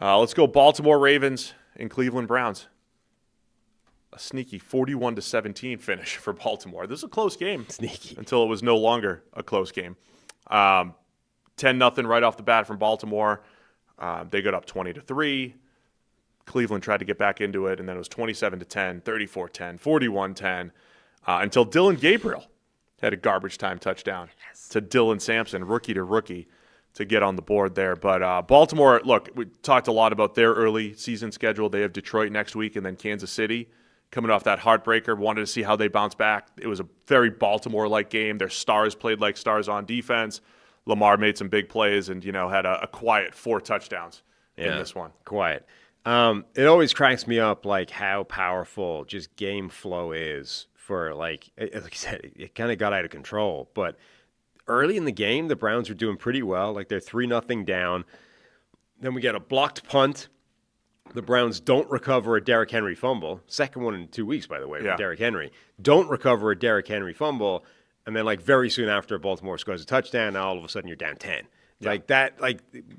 Let's go Baltimore Ravens and Cleveland Browns. A sneaky 41-17 finish for Baltimore. This is a close game. Sneaky. Until it was no longer a close game. 10-0 right off the bat from Baltimore. They got up 20-3. Cleveland tried to get back into it, and then it was 27-10, 34-10, 41-10, until Dillon Gabriel had a garbage time touchdown to Dylan Sampson, rookie to rookie, to get on the board there. But Baltimore, look, we talked a lot about their early season schedule. They have Detroit next week and then Kansas City coming off that heartbreaker. Wanted to see how they bounce back. It was a very Baltimore-like game. Their stars played like stars on defense. Lamar made some big plays and, had a quiet 4 touchdowns in this one. Quiet. It always cracks me up, like, how powerful just game flow is for, like I said, it kind of got out of control. But early in the game, the Browns are doing pretty well. Like, they're 3-0 down. Then we get a blocked punt. The Browns don't recover a Derrick Henry fumble. Second one in 2 weeks, by the way, for Derrick Henry. Don't recover a Derrick Henry fumble. And then, like, very soon after, Baltimore scores a touchdown. Now all of a sudden you're down 10. Yeah. Like that,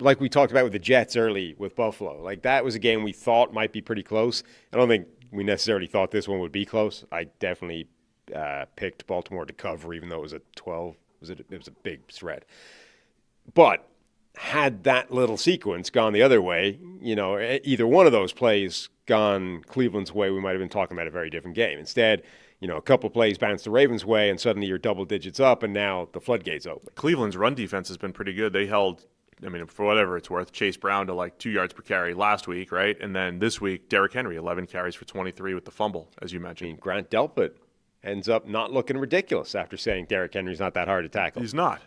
like we talked about with the Jets early with Buffalo. Like, that was a game we thought might be pretty close. I don't think we necessarily thought this one would be close. I definitely picked Baltimore to cover, even though it was a 12. It was a big spread. But had that little sequence gone the other way, either one of those plays gone Cleveland's way, we might have been talking about a very different game. Instead, a couple plays bounced the Ravens' way, and suddenly you're double digits up, and now the floodgates open. Cleveland's run defense has been pretty good. They held, for whatever it's worth, Chase Brown to like 2 yards per carry last week, right? And then this week, Derrick Henry, 11 carries for 23 with the fumble, as you mentioned. Grant Delpit ends up not looking ridiculous after saying Derrick Henry's not that hard to tackle. He's not.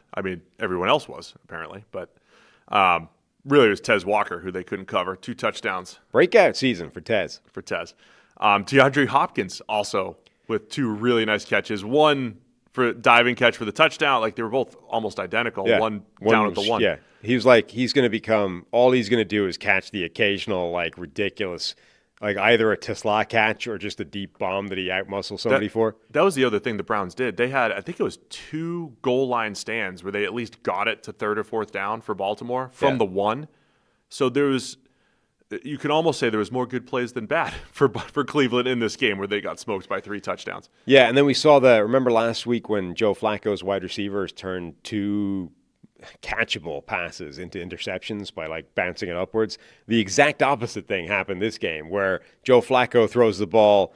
Everyone else was, apparently. But really, it was Tez Walker who they couldn't cover. 2 touchdowns. Breakout season for Tez. DeAndre Hopkins also with 2 really nice catches. One for diving catch for the touchdown. Like, they were both almost identical. Yeah. One down at the one. Yeah. He was like, he's going to become, all he's going to do is catch the occasional, like, ridiculous, like, either a Tesla catch or just a deep bomb that he outmuscled somebody for. That was the other thing the Browns did. They had, I think it was 2 goal line stands where they at least got it to 3rd or 4th down for Baltimore from the 1. So you can almost say there was more good plays than bad for Cleveland in this game where they got smoked by 3 touchdowns. Yeah, and then we saw remember last week when Joe Flacco's wide receivers turned 2 catchable passes into interceptions by, like, bouncing it upwards? The exact opposite thing happened this game, where Joe Flacco throws the ball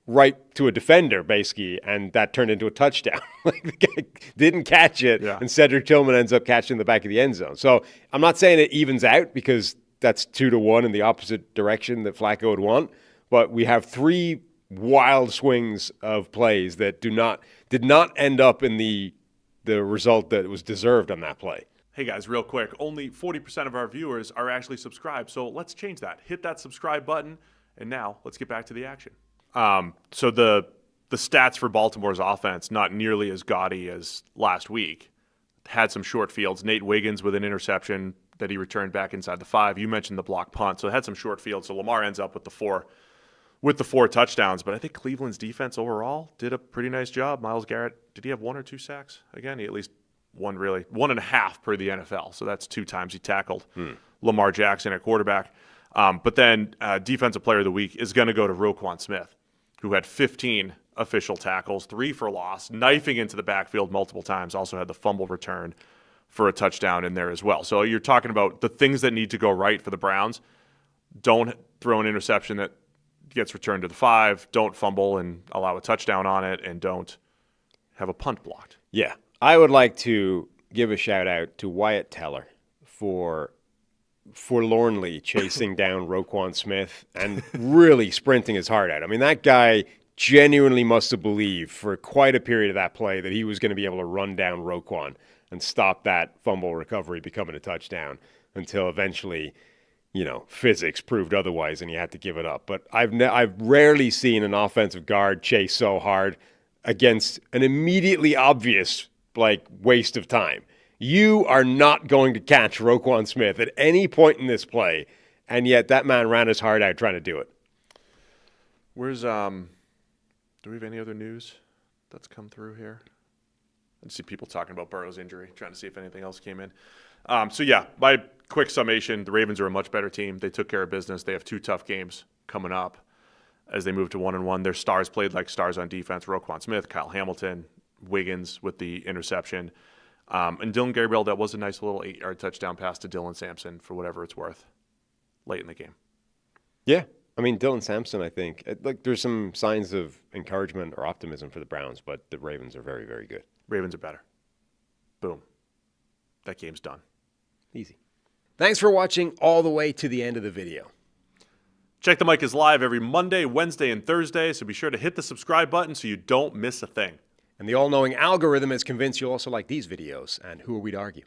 right to a defender, basically, and that turned into a touchdown. Like, the guy didn't catch it, and Cedric Tillman ends up catching the back of the end zone. So I'm not saying it evens out, because that's 2-1 in the opposite direction that Flacco would want. But we have 3 wild swings of plays that did not end up in the result that was deserved on that play. Hey guys, real quick, only 40% of our viewers are actually subscribed, so let's change that. Hit that subscribe button, and now let's get back to the action. So the stats for Baltimore's offense, not nearly as gaudy as last week. Had some short fields. Nate Wiggins with an interception that he returned back inside the 5. You mentioned the block punt, so it had some short fields. So Lamar ends up with the 4 touchdowns. But I think Cleveland's defense overall did a pretty nice job. Myles Garrett, did he have 1 or 2 sacks? Again, he at least 1.5 per the NFL. So that's 2 times he tackled Lamar Jackson at quarterback. But then Defensive Player of the Week is going to go to Roquan Smith, who had 15 official tackles, 3 for loss, knifing into the backfield multiple times, also had the fumble return for a touchdown in there as well. So you're talking about the things that need to go right for the Browns. Don't throw an interception that gets returned to the 5. Don't fumble and allow a touchdown on it, and don't have a punt blocked. Yeah. I would like to give a shout out to Wyatt Teller for forlornly chasing down Roquan Smith and really sprinting his heart out. That guy genuinely must have believed for quite a period of that play that he was going to be able to run down Roquan and stop that fumble recovery becoming a touchdown, until eventually, physics proved otherwise and he had to give it up. But I've rarely seen an offensive guard chase so hard against an immediately obvious, waste of time. You are not going to catch Roquan Smith at any point in this play, and yet that man ran his heart out trying to do it. Where's do we have any other news that's come through here? I see people talking about Burrow's injury, trying to see if anything else came in. My quick summation, the Ravens are a much better team. They took care of business. They have 2 tough games coming up as they move to 1-1. Their stars played like stars on defense. Roquan Smith, Kyle Hamilton, Wiggins with the interception. And Dillon Gabriel, that was a nice little 8-yard touchdown pass to Dylan Sampson for whatever it's worth late in the game. Yeah. I mean, Dylan Sampson, I think, there's some signs of encouragement or optimism for the Browns, but the Ravens are very, very good. Ravens are better. Boom. That game's done. Easy. Thanks for watching all the way to the end of the video. Check the Mic is live every Monday, Wednesday, and Thursday, so be sure to hit the subscribe button so you don't miss a thing. And the all-knowing algorithm is convinced you'll also like these videos, and who are we to argue?